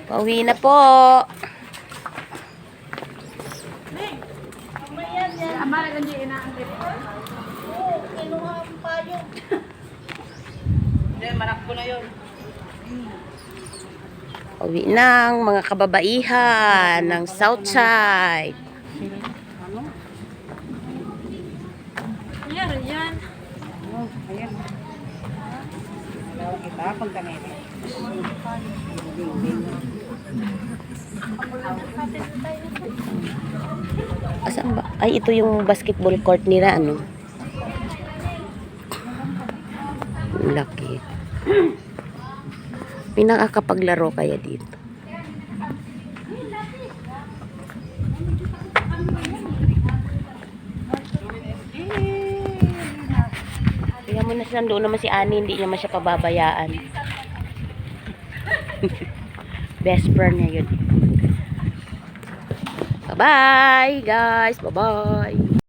Pauwi na po. Pauwi ng mga kababaihan ng Southside. Yan. Ayan. Dalawang kita, pagkanete. Asan ba? Ay, ito yung basketball court nila, ano? Laki. May nakakapaglaro kaya dito. Kaya mo na siya, doon naman si Ani, hindi naman siya pababayaan. Best friend niya yun. Bye-bye, guys. Bye-bye.